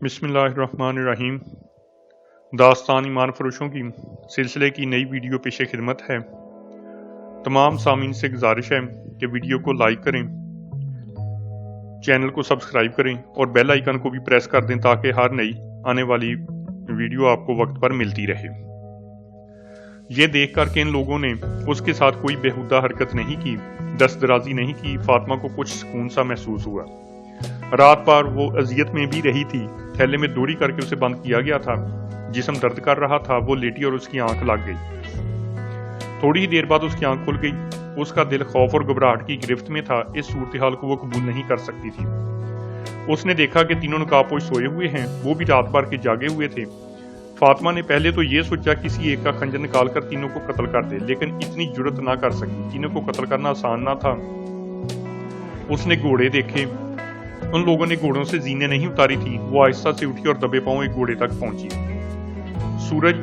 بسم اللہ الرحمن الرحیم۔ داستان ایمان فروشوں کی سلسلے کی نئی ویڈیو پیش خدمت ہے۔ تمام سامعین سے گزارش ہے کہ ویڈیو کو لائک کریں، چینل کو سبسکرائب کریں اور بیل آئیکن کو بھی پریس کر دیں تاکہ ہر نئی آنے والی ویڈیو آپ کو وقت پر ملتی رہے۔ یہ دیکھ کر کہ ان لوگوں نے اس کے ساتھ کوئی بیہودہ حرکت نہیں کی، دست درازی نہیں کی، فاطمہ کو کچھ سکون سا محسوس ہوا۔ رات بھر وہ اذیت میں بھی رہی تھی، تھیلے میں دوری کر کے اسے بند کیا گیا تھا، جسم درد کر رہا تھا، وہ لیٹی اور اس کی آنکھ لگ گئی۔ تھوڑی ہی دیر بعد اس کی آنکھ کھل گئی، اس کا دل خوف اور گھبراہٹ کی گرفت میں تھا، اس صورتحال کو وہ قبول نہیں کر سکتی تھی۔ اس نے دیکھا کہ تینوں نقابپوش سوئے ہوئے ہیں، وہ بھی رات بھر کے جاگے ہوئے تھے۔ فاطمہ نے پہلے تو یہ سوچا کسی ایک کا خنجر نکال کر تینوں کو قتل کر دے، لیکن اتنی جرت نہ کر سکی، تینوں کو قتل کرنا آسان نہ تھا۔ اس نے گھوڑے دیکھے، ان لوگوں نے گھوڑوں سے زینے نہیں اتاری تھی، وہ آہستہ سے اٹھی اور دبے پاؤں ایک گھوڑے تک پہنچی۔ سورج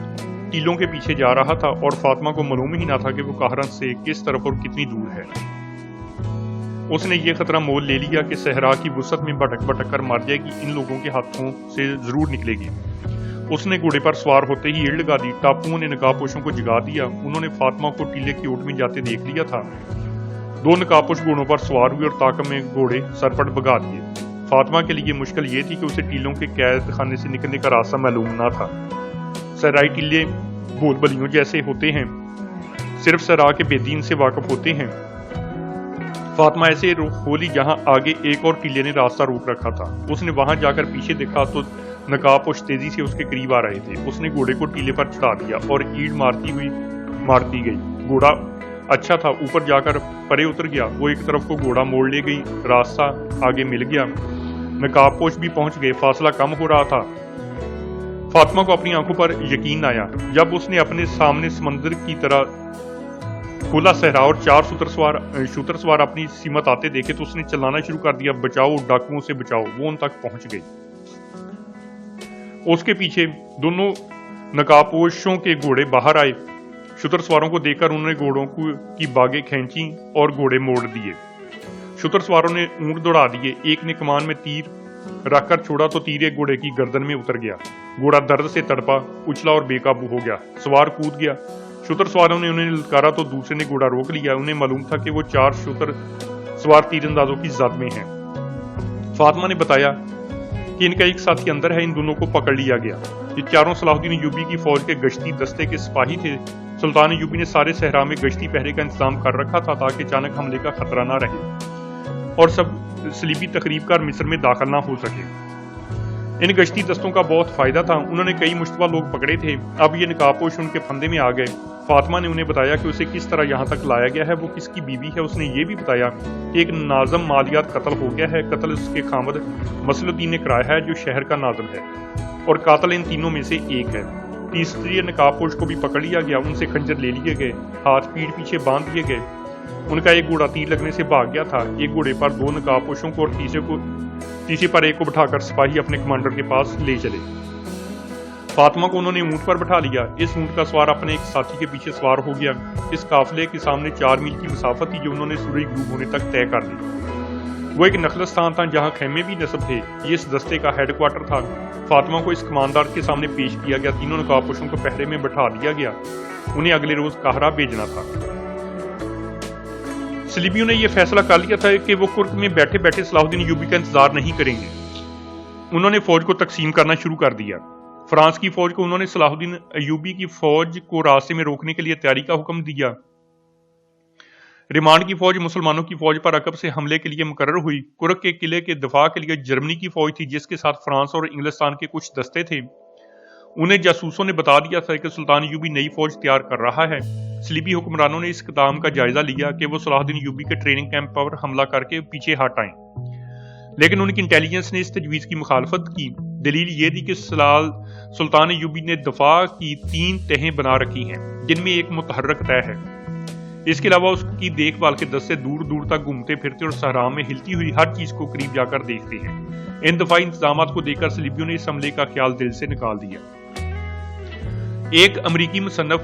ٹیلوں کے پیچھے جا رہا تھا اور فاطمہ کو معلوم ہی نہ تھا کہ وہ قاہرہ سے کس طرف اور کتنی دور ہے۔ اس نے یہ خطرہ مول لے لیا کہ صحرا کی وسعت میں بھٹک بھٹک کر مر جائے گی، ان لوگوں کے ہاتھوں سے ضرور نکلے گی۔ اس نے گھوڑے پر سوار ہوتے ہی ایڑ لگا دی۔ ٹاپوؤں نے نقابپوشوں کو جگا دیا، انہوں نے فاطمہ کو ٹیلے کی اوٹ میں جاتے دیکھ لیا تھا۔ دو نقابپوش گھوڑوں پر سوار ہوئے اور طاقت میں گھوڑے سرپٹ بگا دیے۔ فاطمہ کے لیے مشکل یہ تھی کہ اسے ٹیلوں کے قید خانے سے نکلنے کا راستہ معلوم نہ تھا۔ صحرائی ٹیلے بھول بلیوں جیسے ہوتے ہیں، صرف صحرا کے بے دین سے واقف ہوتے ہیں۔ فاطمہ ایسے رخ کھولی جہاں آگے ایک اور ٹیلے نے راستہ روک رکھا تھا۔ اس نے وہاں جا کر پیچھے دیکھا تو نقابپوش تیزی سے اس کے قریب آ رہے تھے۔ اس نے گھوڑے کو ٹیلے پر چڑھا دیا اور ایڑ مارتی گئی۔ گھوڑا اچھا تھا، اوپر جا کر پرے اتر گیا۔ وہ ایک طرف کو گھوڑا موڑ لے گئی، راستہ آگے مل گیا، نقابپوش بھی پہنچ گئے، فاصلہ کم ہو رہا تھا۔ فاطمہ کو اپنی آنکھوں پر یقین آیا جب اس نے اپنے سامنے سمندر کی طرح کھلا صحرا اور چار شتر سوار اپنی سمت آتے دیکھے تو اس نے چلانا شروع کر دیا، بچاؤ، ڈاکوؤں سے بچاؤ۔ وہ ان تک پہنچ گئی۔ اس کے پیچھے دونوں نقابپوشوں کے گھوڑے باہر آئے۔ شتر سواروں کو دیکھ کر انہوں نے گھوڑوں کی باگیں کھینچی اور گھوڑے موڑ دیے۔ شتر سواروں نے اونٹ دوڑا دیے، ایک نے کمان میں تیر رکھ کر چھوڑا تو تیر ایک گھوڑے کی گردن میں اتر گیا۔ گھوڑا درد سے تڑپا، اچھلا اور بے قابو ہو گیا، سوار کود گیا۔ شتر سواروں نے انہیں للکارا تو دوسرے نے گھوڑا روک لیا، انہیں معلوم تھا کہ وہ چار شتر سوار تیر اندازوں کی زد میں ہیں۔ فاطمہ نے بتایا کہ ان کا ایک ساتھی اندر ہے، ان دونوں کو پکڑ لیا گیا۔ یہ چاروں صلاح الدین ایوبی کی فوج کے گشتی دستے کے سپاہی تھے۔ سلطان ایوبی نے سارے صحرا میں گشتی پہرے کا انتظام کر رکھا تھا تاکہ اچانک حملے کا خطرہ نہ رہے اور سب صلیبی تقریب کر مصر میں داخل نہ ہو سکے۔ ان گشتی دستوں کا بہت فائدہ تھا، انہوں نے کئی مشتبہ لوگ پکڑے تھے۔ اب یہ نقابپوش ان کے پھندے میں آ گئے۔ فاطمہ نے انہیں بتایا کہ اسے کس طرح یہاں تک لایا گیا ہے، وہ کس کی بیوی ہے۔ اس نے یہ بھی بتایا کہ ایک ناظم مالیات قتل ہو گیا ہے، قتل اس کے خامد مسل الدین نے کرایا ہے جو شہر کا ناظم ہے، اور قاتل ان تینوں میں سے ایک ہے۔ تیسری نقابپوش کو بھی پکڑ لیا گیا، ان سے خنجر لے لیے گئے، ہاتھ پیٹھ پیچھے باندھ دیے گئے۔ ان کا ایک گھوڑا تیر لگنے سے بھاگ گیا تھا۔ ایک گھوڑے پر دو نقابپوشوں کو اور تیسرے پر ایک کو بٹھا کر سپاہی اپنے کمانڈر کے پاس لے چلے۔ فاطمہ کو انہوں نے اونٹ پر بٹھا لیا، اس اونٹ کا سوار اپنے ایک ساتھی کے پیچھے سوار ہو گیا۔ اس قافلے کے سامنے 4 میل کی مسافت تھی جو انہوں نے سورج غروب ہونے تک طے کر لی۔ وہ ایک نخلستان تھا جہاں خیمے بھی نصب تھے، یہ اس دستے کا ہیڈ کوارٹر تھا۔ فاطمہ کو اس کماندار کے سامنے پیش کیا گیا، تینوں نقابپوشوں کو پہرے میں بٹھا دیا گیا، انہیں اگلے روز قاہرہ بھیجنا تھا۔ صلیبیوں نے یہ فیصلہ کر لیا تھا کہ وہ کرک میں بیٹھے بیٹھے صلاح الدین ایوبی کا انتظار نہیں کریں گے۔ انہوں نے فوج کو تقسیم کرنا شروع کر دیا۔ فرانس کی فوج کو انہوں نے صلاح الدین ایوبی کی فوج کو راستے میں روکنے کے لیے تیاری کا حکم دیا۔ ریمانڈ کی فوج مسلمانوں کی فوج پر عقب سے حملے کے لیے مقرر ہوئی۔ کرک کے قلعے کے دفاع کے لیے جرمنی کی فوج تھی جس کے ساتھ فرانس اور انگلستان کے کچھ دستے تھے۔ انہیں جاسوسوں نے بتا دیا تھا کہ سلطان ایوبی نئی فوج تیار کر رہا ہے۔ صلیبی حکمرانوں نے اس اقدام کا جائزہ لیا کہ وہ صلاح الدین ایوبی کے ٹریننگ کیمپ پر حملہ کر کے پیچھے ہٹ آئیں، لیکن ان کی انٹیلیجنس نے اس تجویز کی مخالفت کی۔ دلیل یہ تھی کہ سلطان ایوبی نے دفاع کی 3 تہیں بنا رکھی ہیں جن میں ایک متحرک تہ ہے۔ اس کے علاوہ اس کی دیکھ بھال کے دستے دور دور تک گھومتے پھرتے اور صحرا میں ہلتی ہوئی ہر چیز کو قریب جا کر دیکھتے ہیں۔ ان دفاعی انتظامات کو دیکھ کر صلیبیوں نے اس حملے کا خیال دل سے نکال دیا۔ ایک امریکی مصنف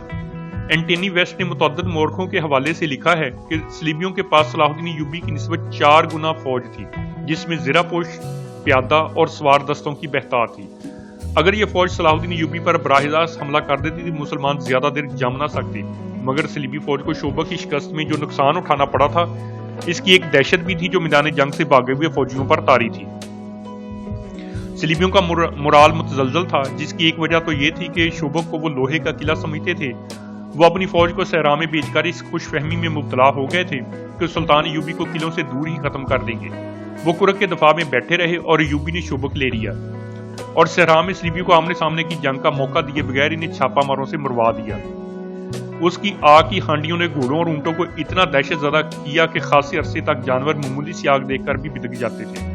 اینٹونی ویسٹ نے متعدد مورخوں کے حوالے سے لکھا ہے کہ صلیبیوں کے پاس صلاح الدین ایوبی کی نسبت 4 گنا فوج تھی، جس میں زرہ پوش پیادہ اور سوار دستوں کی بہتات تھی۔ اگر یہ فوج صلاح الدین ایوبی پر براہ راست حملہ کر دیتی تھی مسلمان زیادہ دیر جم نہ سکتے، مگر صلیبی فوج کو شوبک کی شکست میں جو نقصان اٹھانا پڑا تھا اس کی ایک دہشت بھی تھی جو میدان جنگ سے بھاگے ہوئے فوجیوں پر طاری تھی۔ صلیبیوں کا مورال متزلزل تھا، جس کی ایک وجہ تو یہ تھی کہ شوبک کو وہ لوہے کا قلعہ سمجھتے تھے۔ وہ اپنی فوج کو صحرا میں بھیج کر اس خوش فہمی میں مبتلا ہو گئے تھے کہ سلطان ایوبی کو قلعوں سے دور ہی ختم کر دیں گے۔ وہ کرک کے دفاع میں بیٹھے رہے اور ایوبی نے شوبک لے لیا اور صحرا میں صلیبیوں کو آمنے سامنے کی جنگ کا موقع دیے بغیر انہیں چھاپا ماروں سے مروا دیا۔ اس کی آگ کی ہانڈیوں نے گھوڑوں اور اونٹوں کو اتنا دہشت زدہ کیا کہ خاصے عرصے تک جانور معمولی سی آگ دیکھ کر بھی بدک جاتے تھے۔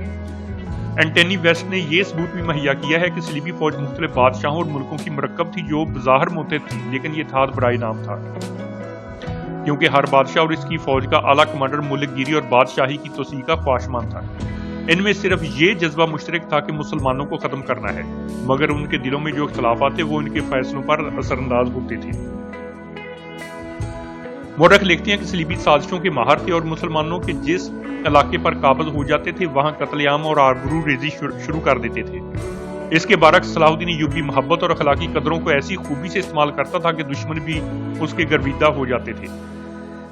اینٹنی ویسٹ نے یہ ثبوت بھی مہیا کیا ہے کہ صلیبی فوج مختلف بادشاہوں اور ملکوں کی مرکب تھی جو بظاہر متحد تھی، لیکن یہ اتحاد برائے نام تھا، کیونکہ ہر بادشاہ اور اس کی فوج کا اعلیٰ کمانڈر ملک گیری اور بادشاہی کی توسیع کا خواہشمند تھا۔ ان میں صرف یہ جذبہ مشترک تھا کہ مسلمانوں کو ختم کرنا ہے، مگر ان کے دلوں میں جو اختلافات تھے وہ ان کے فیصلوں پر اثر انداز ہوتے تھے۔ مورخ لکھتے ہیں کہ صلیبی سازشوں کے ماہر تھے اور مسلمانوں کے جس علاقے پر قابض ہو جاتے تھے وہاں قتل عام اور آبرو ریزی شروع کر دیتے تھے۔ اس کے برعکس صلاح الدین ایوبی محبت اور اخلاقی قدروں کو ایسی خوبی سے استعمال کرتا تھا کہ دشمن بھی اس کے گرویدہ ہو جاتے تھے۔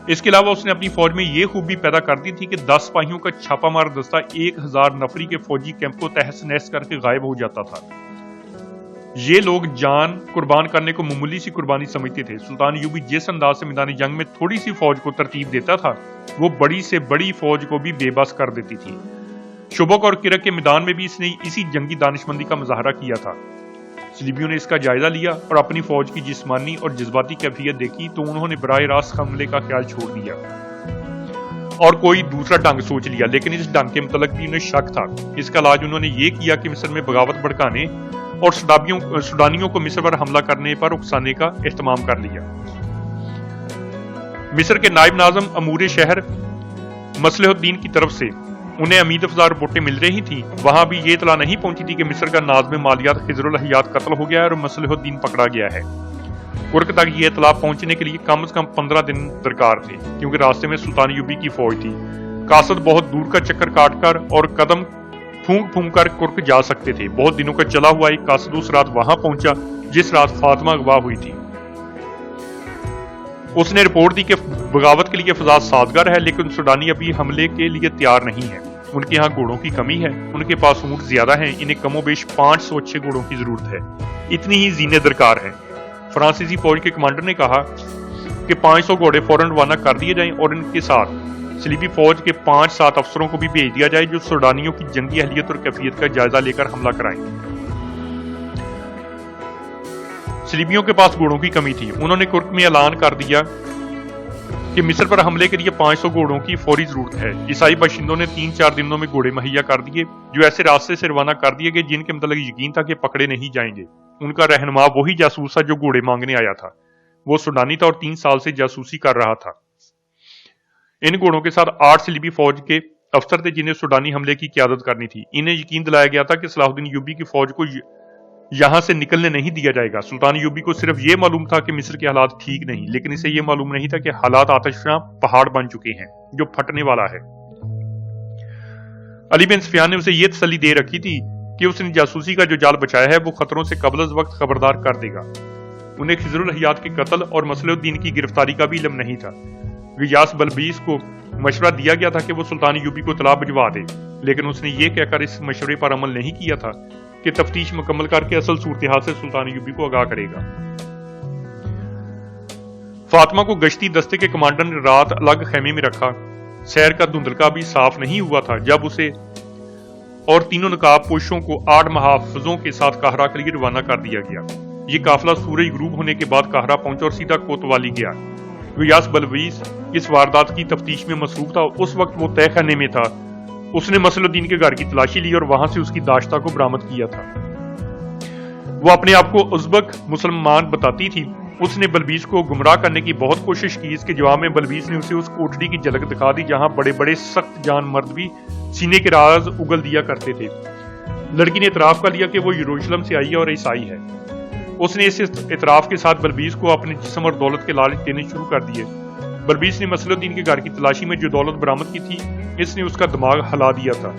اس کے علاوہ اس نے اپنی فوج میں یہ خوبی پیدا کر دی تھی کہ 10 سپاہیوں کا چھاپا مار دستہ 1000 نفری کے فوجی کیمپ کو تہس نہس کر کے غائب ہو جاتا تھا۔ یہ لوگ جان قربان کرنے کو معمولی سی قربانی سمجھتے تھے۔ سلطان ایوبی جس انداز سے میدانی جنگ میں تھوڑی سی فوج کو ترتیب دیتا تھا وہ بڑی سے بڑی فوج کو بھی بے بس کر دیتی تھی۔ شوبک اور کرک کے میدان میں بھی اس نے اسی جنگی دانشمندی کا مظاہرہ کیا تھا۔ صلیبیوں نے اس کا جائزہ لیا اور اپنی فوج کی جسمانی اور جذباتی کیفیت دیکھی تو انہوں نے براہ راست حملے کا خیال چھوڑ دیا اور کوئی دوسرا ڈھنگ سوچ لیا، لیکن اس ڈھنگ کے متعلق بھی انہیں شک تھا۔ اس کا علاج انہوں نے یہ کیا کہ مصر میں بغاوت بھڑکانے اور سوڈانیوں کو مصر پر حملہ کرنے پر اکسانے کا اہتمام کر لیا۔ مصر کے نائب ناظم امور شہر مصلح الدین کی طرف سے انہیں امید افزا رپورٹیں مل رہی تھیں۔ وہاں بھی یہ اطلاع نہیں پہنچی تھی کہ مصر کا ناظم مالیات خضر الحیات قتل ہو گیا ہے اور مصلح الدین پکڑا گیا ہے۔ کرک تک یہ اطلاع پہنچنے کے لیے کم از کم 15 دن درکار تھے، کیونکہ راستے میں سلطان ایوبی کی فوج تھی۔ قاصد بہت دور کا چکر کاٹ کر اور قدم پھونک پھونک کر کرک جا سکتے تھے۔ بہت دنوں کا چلا ہوا ایک قاصد اس رات وہاں پہنچا جس رات فاطمہ اغوا ہوئی تھی۔ اس نے رپورٹ دی کہ بغاوت کے لیے فضا سازگار ہے، لیکن سوڈانی ابھی حملے کے لیے تیار نہیں ہے۔ ان کے ہاں گھوڑوں کی کمی ہے، ان کے پاس اونٹ زیادہ ہیں، انہیں کم و بیش 500 اچھے گھوڑوں کی ضرورت ہے، اتنی ہی زینے درکار ہیں۔ فرانسیسی فوج کے کمانڈر نے کہا کہ 500 گھوڑے فوراً روانہ کر دیے جائیں اور ان کے ساتھ صلیبی فوج کے 5-7 افسروں کو بھی بھیج دیا جائے جو سوڈانیوں کی جنگی اہلیت اور کیفیت کا جائزہ لے کر حملہ کرائیں۔ صلیبیوں کے پاس گھوڑوں کی کمی تھی۔ انہوں نے کرک میں اعلان کر دیا کہ مصر پر حملے کے لیے 500 گھوڑوں کی فوری ضرورت ہے۔ عیسائی باشندوں نے 3-4 دنوں میں گھوڑے مہیا کر دیے جو ایسے راستے سے روانہ کر دیے گئے جن کے متعلق یقین تھا کہ پکڑے نہیں جائیں گے۔ ان کا رہنما وہی جاسوس تھا جو گھوڑے مانگنے آیا تھا۔ وہ سوڈانی تھا اور 3 سال سے جاسوسی کر رہا تھا۔ ان گھوڑوں کے ساتھ 8 صلیبی فوج کے افسر تھے جنہیں سوڈانی حملے کی قیادت کرنی تھی۔ انہیں یقین دلایا گیا تھا کہ صلاح الدین ایوبی کی فوج کو یہاں سے نکلنے نہیں دیا جائے گا۔ سلطان ایوبی کو صرف یہ معلوم تھا کہ مصر کے حالات ٹھیک نہیں، لیکن اسے یہ معلوم نہیں تھا کہ حالات آتشفشاں پہاڑ بن چکے ہیں جو پھٹنے والا ہے۔ علی بن سفیان نے اسے یہ تسلی دے رکھی تھی کہ اس نے جاسوسی کا جو جال بچایا ہے وہ خطروں سے قبل از وقت خبردار کر دے گا۔ انہیں خضر الحیات کے قتل اور مصلح الدین کی گرفتاری کا بھی علم نہیں تھا۔ غیاث بلبیس کو مشورہ دیا گیا تھا کہ وہ سلطان ایوبی کو اطلاع بھجوا دے، لیکن اس نے یہ کہہ کر اس مشورے پر عمل نہیں کیا تھا کہ تفتیش مکمل کر کے اصل صورتحال سے سلطان ایوبی کو آگاہ کرے گا۔ فاطمہ کو گشتی دستے کے کمانڈر نے رات الگ خیمے میں رکھا۔ سیر کا دھندلکا بھی صاف نہیں ہوا تھا جب اسے اور تینوں نقاب پوشوں کو 8 محافظوں کے ساتھ قاہرہ کے لیے روانہ کر دیا گیا۔ یہ قافلہ سورج غروب ہونے کے بعد قاہرہ پہنچا اور سیدھا کوتوالی گیا۔ غیاث بلبیس اس واردات کی تفتیش میں مصروف تھا۔ اس وقت وہ تہہ خانے میں تھا۔ اس نے مصلح الدین کے گھر کی تلاشی لی اور وہاں سے اس کی داشتہ کو برآمد کیا تھا۔ وہ اپنے آپ کو ازبک مسلمان بتاتی تھی۔ اس نے بلبیس کو گمراہ کرنے کی بہت کوشش کی۔ اس کے جواب میں بلبیس نے اسے اس کوٹڑی کی جھلک دکھا دی جہاں بڑے بڑے سخت جان مرد بھی سینے کے راز اگل دیا کرتے تھے۔ لڑکی نے اعتراف کر لیا کہ وہ یروشلم سے آئی ہے اور عیسائی ہے۔ اس نے اس اعتراف کے ساتھ بلبیس کو اپنے جسم اور دولت کے لالچ دینے شروع کر دیے۔ بلبیس نے مصلح الدین کے گھر کی تلاشی میں جو دولت برآمد کی تھی اس نے اس کا دماغ ہلا دیا تھا۔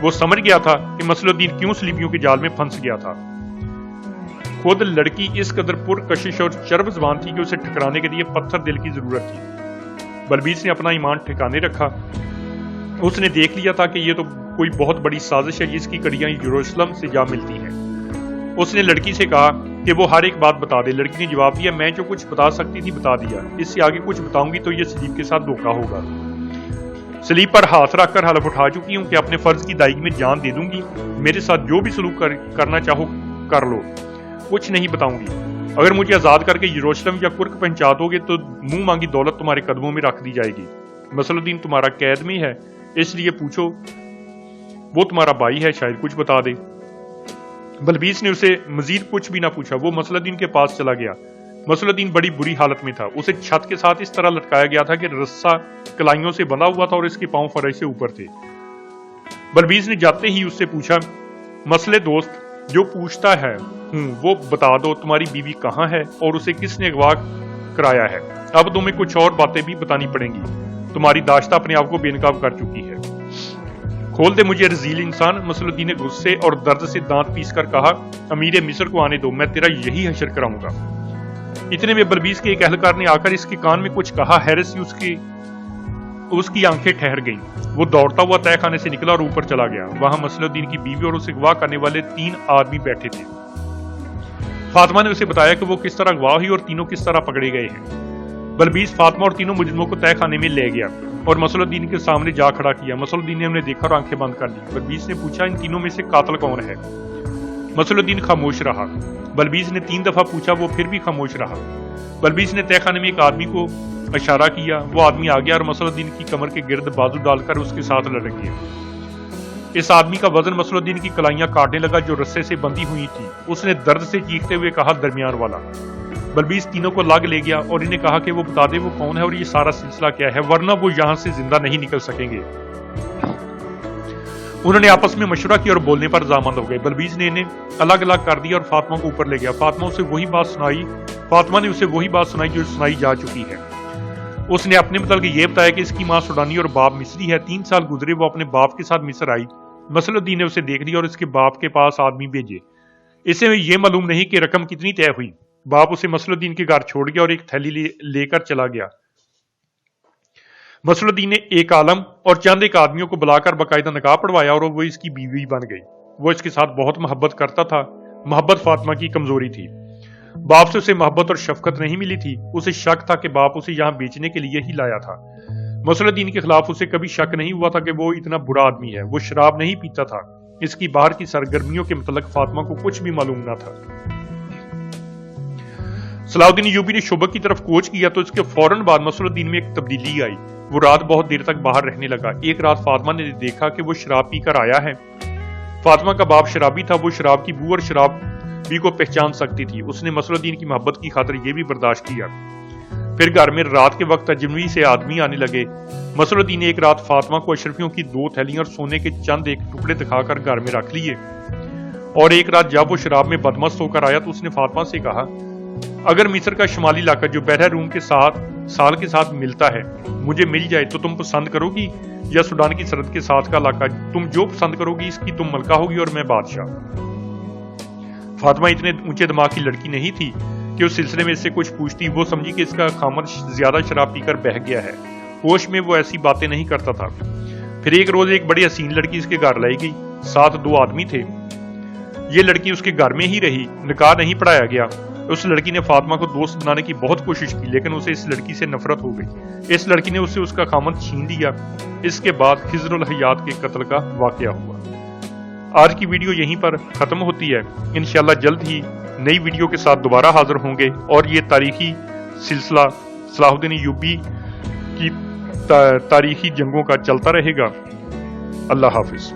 وہ سمجھ گیا تھا کہ مسلح الدین کیوں صلیبیوں کے جال میں پھنس گیا تھا۔ خود لڑکی اس قدر پرکشش اور چرب زبان تھی کہ اسے ٹھکرانے کے لیے پتھر دل کی ضرورت تھی۔ بلبیس نے اپنا ایمان ٹھکانے رکھا۔ اس نے دیکھ لیا تھا کہ یہ تو کوئی بہت بڑی سازش ہے جس کی کڑیاں یروشلم سے جا ملتی ہیں۔ اس نے لڑکی سے کہا کہ وہ ہر ایک بات بتا دے۔ لڑکی نے جواب دیا، میں جو کچھ بتا سکتی تھی بتا دیا، اس سے آگے کچھ بتاؤں گی تو یہ صلیب کے ساتھ دھوکہ ہوگا۔ صلیب پر ہاتھ رکھ کر حلف اٹھا چکی ہوں کہ اپنے فرض کی ادائیگی میں جان دے دوں گی، میرے ساتھ جو بھی سلوک کرنا چاہو کر لو، کچھ نہیں بتاؤں گی۔ اگر مجھے آزاد کر کے یروشلم یا کرک پہنچا دو گے تو منہ مانگی دولت تمہارے قدموں میں رکھ دی جائے گی۔ مسلح الدین تمہارا قید میں ہے، اس لیے پوچھو، وہ تمہارا بھائی ہے، شاید کچھ بتا دے۔ بلبیس نے اسے مزید کچھ بھی نہ پوچھا، وہ مسلح الدین کے پاس چلا گیا۔ مسلح الدین بڑی بری حالت میں تھا۔ اسے چھت کے ساتھ اس طرح لٹکایا گیا تھا کہ رسا کلائیوں سے بندھا ہوا تھا اور اس کے پاؤں فرش سے اوپر تھے۔ بلبیس نے جاتے ہی اس سے پوچھا، مسلح دوست، جو پوچھتا ہے وہ بتا دو، تمہاری بیوی کہاں ہے اور اسے کس نے اغوا کرایا ہے؟ اب تمہیں کچھ اور باتیں بھی بتانی پڑیں گی، تمہاری داشتہ اپنے آپ کو بے نقاب کر چکی ہے۔ کھول دے مجھے رذیل انسان، مسلح الدین نے غصے اور درد سے دانت پیس کر کہا، امیر مصر کو آنے دو، میں تیرا یہی حشر کراؤں گا۔ اتنے میں بلبیس کے ایک اہلکار نے آ کر اس کے کان میں کچھ کہا۔ حیرت سے اس کی آنکھیں ٹھہر گئیں۔ وہ دوڑتا ہوا تہہ خانے سے نکلا اور اوپر چلا گیا۔ وہاں مسلح الدین کی بیوی اور اسے اغوا کرنے والے 3 آدمی بیٹھے تھے۔ فاطمہ نے اسے بتایا کہ وہ کس طرح اغوا ہوئی اور تینوں کس طرح پکڑے گئے ہیں۔ بلبیس فاطمہ اور تینوں مجرموں کو تہہ خانے میں لے گیا اور مسلح الدین کے سامنے جا کھڑا کیا۔ مسلح الدین نے انہیں دیکھا اور آنکھیں بند کر لی۔ بلبیس نے پوچھا، ان تینوں میں سے قاتل کون ہے؟ مسلح الدین خاموش رہا۔ بلبیس نے 3 دفعہ پوچھا، وہ پھر بھی خاموش رہا۔ بلبیس نے تہہ خانے میں ایک آدمی کو اشارہ کیا، وہ آدمی آ گیا اور مسلح الدین کی کمر کے گرد بازو ڈال کر اس کے ساتھ لڑک گیا۔ اس آدمی کا وزن مسلح الدین کی کلائیاں کاٹنے لگا جو رسے سے بندھی ہوئی تھی۔ اس نے درد سے چیختے ہوئے کہا، درمیان والا۔ بلبیس تینوں کو لگ لے گیا اور انہیں کہا کہ وہ بتا دے وہ کون ہے اور یہ سارا سلسلہ کیا ہے، ورنہ وہ یہاں سے زندہ نہیں نکل سکیں گے۔ انہوں نے آپس میں مشورہ کیا اور بولنے پر رضامند ہو گئے۔ بلبیس نے انہیں الگ الگ کر دیا اور فاطمہ کو اوپر لے گیا۔ فاطمہ نے اسے وہی بات سنائی جو سنائی جا چکی ہے۔ اس نے اپنے متعلق یہ بتایا کہ اس کی ماں سوڈانی اور باپ مصری ہے۔ 3 سال گزرے، وہ اپنے باپ کے ساتھ مصر آئی۔ مسلح الدین نے اسے دیکھ لیا اور اس کے باپ کے پاس آدمی بھیجے۔ اسے یہ معلوم نہیں کہ رقم کتنی طے ہوئی۔ باپ اسے مسلح الدین کے گھر چھوڑ گیا اور ایک تھیلی لے کر چلا گیا۔ مسلح الدین نے ایک عالم اور چند ایک آدمیوں کو بلا کر باقاعدہ نکاح پڑھوایا اور وہ اس کی بیوی بن گئی۔ وہ اس کے ساتھ بہت محبت کرتا تھا۔ محبت فاطمہ کی کمزوری تھی۔ باپ سے اسے محبت اور شفقت نہیں ملی تھی۔ اسے شک تھا کہ باپ اسے یہاں بیچنے کے لیے ہی لایا تھا۔ مسلح الدین کے خلاف اسے کبھی شک نہیں ہوا تھا کہ وہ اتنا برا آدمی ہے۔ وہ شراب نہیں پیتا تھا۔ اس کی باہر کی سرگرمیوں کے متعلق فاطمہ کو کچھ بھی معلوم نہ تھا۔ صلاح الدین ایوبی نے شعبہ کی طرف کوچ کیا تو اس کے فوراً بعد مسلح الدین میں ایک تبدیلی آئی۔ وہ رات بہت دیر تک باہر رہنے لگا۔ ایک رات فاطمہ نے دیکھا کہ وہ شراب پی کر آیا ہے۔ فاطمہ کا باپ شرابی تھا۔ وہ شراب کی بو اور شرابی کو پہچان سکتی تھی۔ اس نے مسلح الدین کی محبت کی خاطر یہ بھی برداشت کیا۔ پھر گھر میں رات کے وقت اجنبی سے آدمی آنے لگے۔ مسلح الدین نے ایک رات فاطمہ کو اشرفیوں کی 2 تھیلیاں اور سونے کے چند ایک ٹکڑے دکھا کر گھر میں رکھ لیے، اور ایک رات جب وہ شراب میں بدمست ہو کر آیا تو اس نے فاطمہ سے کہا، اگر مصر کا شمالی علاقہ جو بحر روم کے سال کے ساتھ ملتا ہے مجھے مل جائے تو تم پسند کرو گی، یا سوڈان کی سرحد کے ساتھ کا علاقہ، تم جو پسند کرو گی اس کی تم ملکہ ہوگی اور میں بادشاہ۔ فاطمہ اتنے اونچے دماغ کی لڑکی نہیں تھی کہ اس سلسلے میں اس سے کچھ پوچھتی۔ وہ سمجھی کہ اس کا خامد زیادہ شراب پی کر بہہ گیا ہے۔ ہوش میں وہ ایسی باتیں نہیں کرتا تھا۔ پھر ایک روز ایک بڑی حسین لڑکی اس کے گھر لائی گئی، ساتھ 2 آدمی تھے۔ یہ لڑکی اس کے گھر میں ہی رہی، نکاح نہیں پڑھایا گیا۔ اس لڑکی نے فاطمہ کو دوست بنانے کی بہت کوشش کی، لیکن اسے اس لڑکی سے نفرت ہو گئی۔ اس لڑکی نے اسے اس کا خامد چھین لیا۔ اس کے بعد خضر الحیات کے قتل کا واقعہ ہوا۔ آج کی ویڈیو یہیں پر ختم ہوتی ہے۔ انشاءاللہ جلد ہی نئی ویڈیو کے ساتھ دوبارہ حاضر ہوں گے، اور یہ تاریخی سلسلہ صلاح الدین ایوبی کی تاریخی جنگوں کا چلتا رہے گا۔ اللہ حافظ۔